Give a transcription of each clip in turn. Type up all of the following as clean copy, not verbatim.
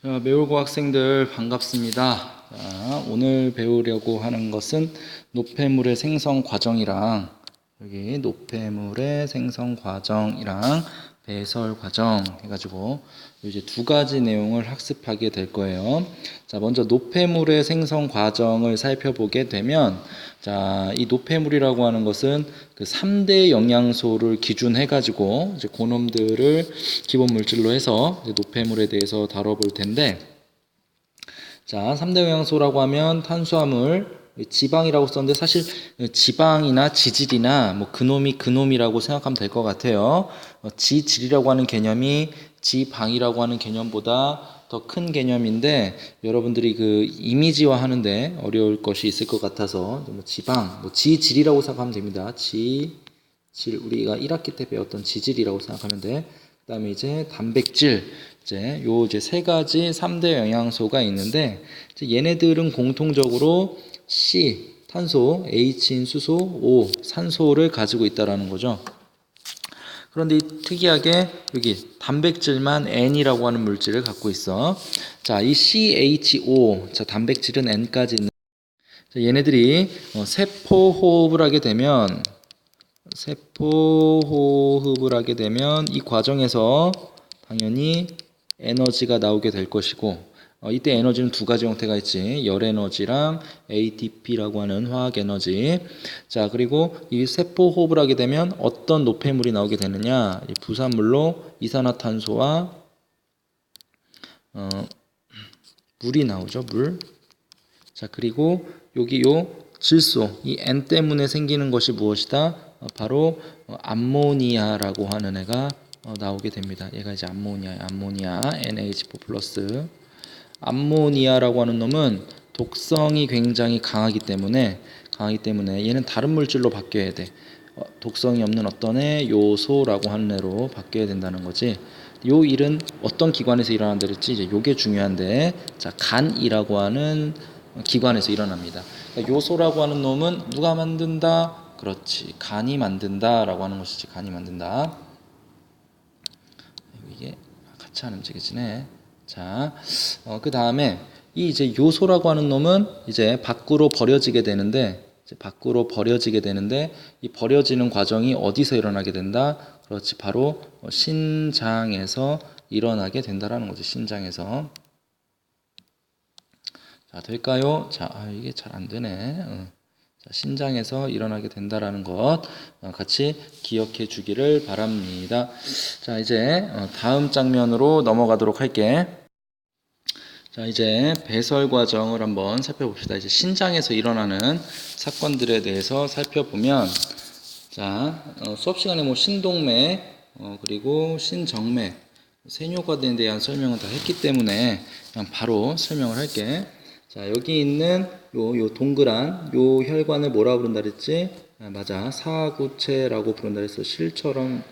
자, 매울고 학생들 반갑습니다. 자, 오늘 배우려고 하는 것은 노폐물의 생성 과정이랑 여기 노폐물의 생성 과정이랑 배설 과정 해가지고 이제 두 가지 내용을 학습하게 될 거예요. 자, 먼저 노폐물의 생성 과정을 살펴보게 되면 자, 이 노폐물이라고 하는 것은 그 3대 영양소를 기준해 가지고 이제 그놈들을 기본 물질로 해서 노폐물에 대해서 다뤄볼 텐데 자, 3대 영양소라고 하면 탄수화물, 지방이라고 썼는데 사실 지방이나 지질이나 뭐 그놈이라고 생각하면 될 것 같아요. 지질이라고 하는 개념이 지방이라고 하는 개념보다 더 큰 개념인데 여러분들이 그 이미지화 하는데 어려울 것이 있을 것 같아서 뭐 지방, 뭐 지질이라고 생각하면 됩니다. 지질 우리가 1학기 때 배웠던 지질이라고 생각하면 돼. 그다음에 이제 단백질 이제 세 가지 3대 영양소가 있는데 얘네들은 공통적으로 C 탄소, H인 수소, O 산소를 가지고 있다라는 거죠. 그런데 특이하게 여기 단백질만 N이라고 하는 물질을 갖고 있어. 자, 이 CHO, 자, 단백질은 N까지 있는. 자, 얘네들이 세포 호흡을 하게 되면 이 과정에서 당연히 에너지가 나오게 될 것이고 이때 에너지는 두 가지 형태가 있지. 열 에너지랑 ATP라고 하는 화학 에너지. 자, 그리고 이 세포 호흡을 하게 되면 어떤 노폐물이 나오게 되느냐? 이 부산물로 이산화탄소와 물이 나오죠. 물. 자, 그리고 여기 요 질소, 이 N 때문에 생기는 것이 무엇이다? 바로 암모니아라고 하는 애가 나오게 됩니다. 얘가 이제 암모니아 NH4 플러스. 암모니아라고 하는 놈은 독성이 굉장히 강하기 때문에 얘는 다른 물질로 바뀌어야 돼. 독성이 없는 어떤 애 요소라고 하는 애로 바뀌어야 된다는 거지. 요 일은 어떤 기관에서 일어난다 그랬지? 이제 요게 중요한데, 자, 간이라고 하는 기관에서 일어납니다. 그러니까 요소라고 하는 놈은 누가 만든다? 그렇지, 간이 만든다라고 하는 것이지. 간이 만든다. 이게 같이 안 움직여지네. 자, 그 다음에 이 이제 요소라고 하는 놈은 이제 밖으로 버려지게 되는데, 이 버려지는 과정이 어디서 일어나게 된다? 그렇지, 바로 신장에서 일어나게 된다라는 거지. 신장에서. 자, 될까요? 자, 이게 잘 안 되네. 자, 신장에서 일어나게 된다라는 것 같이 기억해 주기를 바랍니다. 자, 이제 다음 장면으로 넘어가도록 할게. 자, 이제 배설 과정을 한번 살펴봅시다. 이제 신장에서 일어나는 사건들에 대해서 살펴보면, 자, 수업 시간에 뭐 신동맥, 그리고 신정맥, 세뇨관에 대한 설명은 다 했기 때문에 그냥 바로 설명을 할게. 자, 여기 있는 요 동그란 요 혈관을 뭐라 부른다 그랬지? 맞아, 사구체라고 부른다 그랬어. 실처럼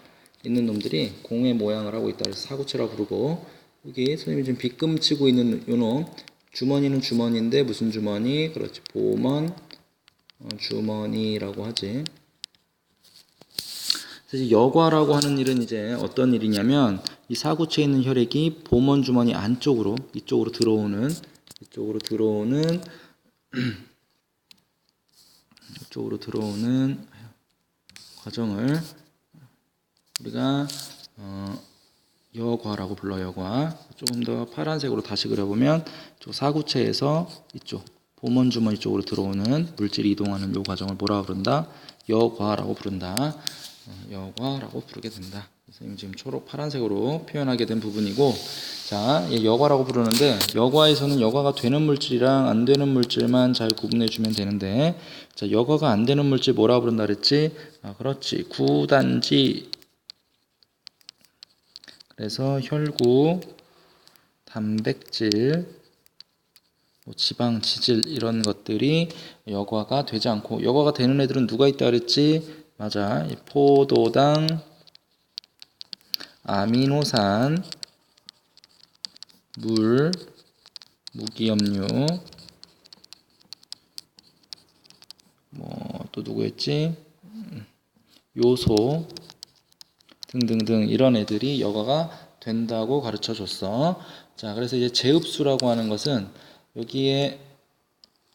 있는 놈들이 공의 모양을 하고 있다 그래서 사구체라고 부르고, 여기 선생님이 지금 빗금 치고 있는 요놈 주머니는 주머니인데 무슨 주머니? 그렇지, 보먼 주머니라고 하지. 그래서 여과라고 하는 일은 이제 어떤 일이냐면 이 사구체에 있는 혈액이 보먼 주머니 안쪽으로 이쪽으로 들어오는 과정을 우리가 여과라고 불러. 여과. 조금 더 파란색으로 다시 그려보면 사구체에서 이쪽 보먼 주머니 쪽으로 들어오는 물질이 이동하는 이 과정을 뭐라 부른다? 여과라고 부른다. 여과라고 부르게 된다. 선생님 지금 초록 파란색으로 표현하게 된 부분이고, 자, 여과라고 부르는데 여과에서는 여과가 되는 물질이랑 안 되는 물질만 잘 구분해 주면 되는데, 자, 여과가 안 되는 물질 뭐라 부른다 그랬지? 그렇지, 구단지. 그래서 혈구, 단백질, 지방, 지질 이런 것들이 여과가 되지 않고, 여과가 되는 애들은 누가 있다 그랬지? 맞아, 포도당, 아미노산, 물, 무기염류, 또 누구였지? 요소 등등등 이런 애들이 여과가 된다고 가르쳐 줬어. 자, 그래서 이제 제흡수라고 하는 것은 여기에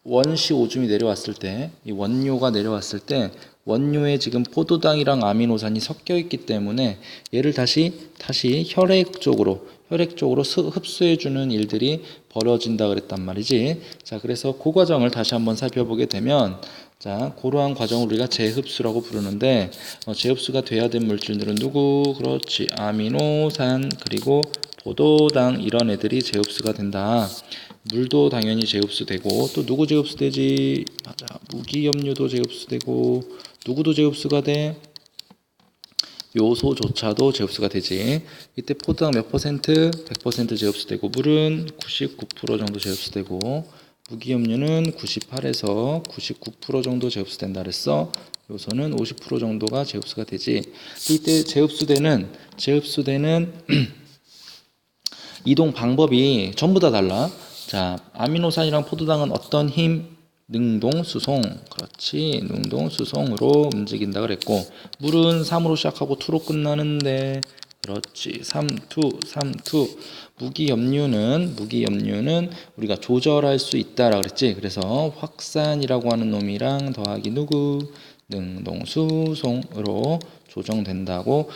원시 오줌이 내려왔을 때, 이 원료가 내려왔을 때 원료에 지금 포도당이랑 아미노산이 섞여 있기 때문에 얘를 다시 혈액 쪽으로 흡수해 주는 일들이 벌어진다 그랬단 말이지. 자, 그래서 그 과정을 다시 한번 살펴보게 되면, 자, 그러한 과정을 우리가 재흡수라고 부르는데, 재흡수가 돼야 될 물질들은 누구? 그렇지, 아미노산 그리고 포도당, 이런 애들이 재흡수가 된다. 물도 당연히 재흡수되고, 또 누구 재흡수되지? 맞아, 무기염료도 재흡수되고, 누구도 재흡수가 돼? 요소조차도 재흡수가 되지. 이때 포도당 몇 퍼센트? 100% 재흡수되고, 물은 99% 정도 재흡수되고, 무기염료는 98에서 99% 정도 재흡수된다 그랬어. 요소는 50% 정도가 재흡수가 되지. 이때 재흡수되는 이동 방법이 전부 다 달라. 자, 아미노산이랑 포도당은 어떤 힘? 능동 수송. 그렇지, 능동 수송으로 움직인다 그랬고, 물은 3으로 시작하고 2로 끝나는데, 그렇지, 3, 2. 무기염료는 우리가 조절할 수 있다라 그랬지. 그래서 확산이라고 하는 놈이랑 더하기 누구? 능동수송으로 조절된다고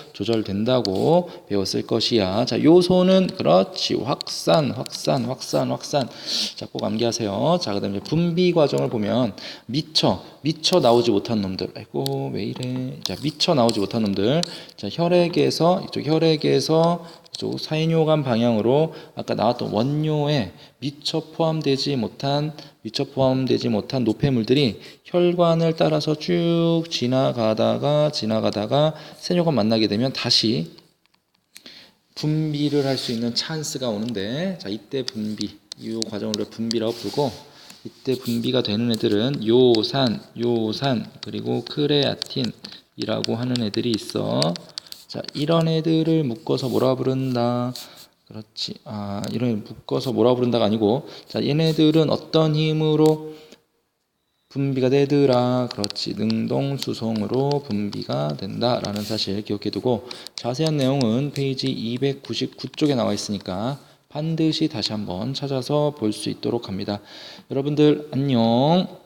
배웠을 것이야. 자, 요소는 그렇지, 확산. 자, 꼭 암기하세요. 자, 그다음에 분비 과정을 보면 미처 나오지 못한 놈들. 아이고, 왜 이래? 자, 미처 나오지 못한 놈들. 자, 혈액에서 이쪽 사이뇨간 방향으로 아까 나왔던 원료에 미처 포함되지 못한 노폐물들이 혈관을 따라서 쭉 지나가다가 세뇨관 만나게 되면 다시 분비를 할 수 있는 찬스가 오는데, 자, 이때 이 과정을 분비라고 부르고, 이때 분비가 되는 애들은 요산 그리고 크레아틴이라고 하는 애들이 있어. 자, 이런 애들을 묶어서 뭐라 부른다? 그렇지. 이런 묶어서 뭐라 부른다가 아니고, 자, 얘네들은 어떤 힘으로 분비가 되더라? 그렇지, 능동수송으로 분비가 된다라는 사실 기억해 두고, 자세한 내용은 페이지 299쪽에 나와 있으니까 반드시 다시 한번 찾아서 볼 수 있도록 합니다. 여러분들 안녕.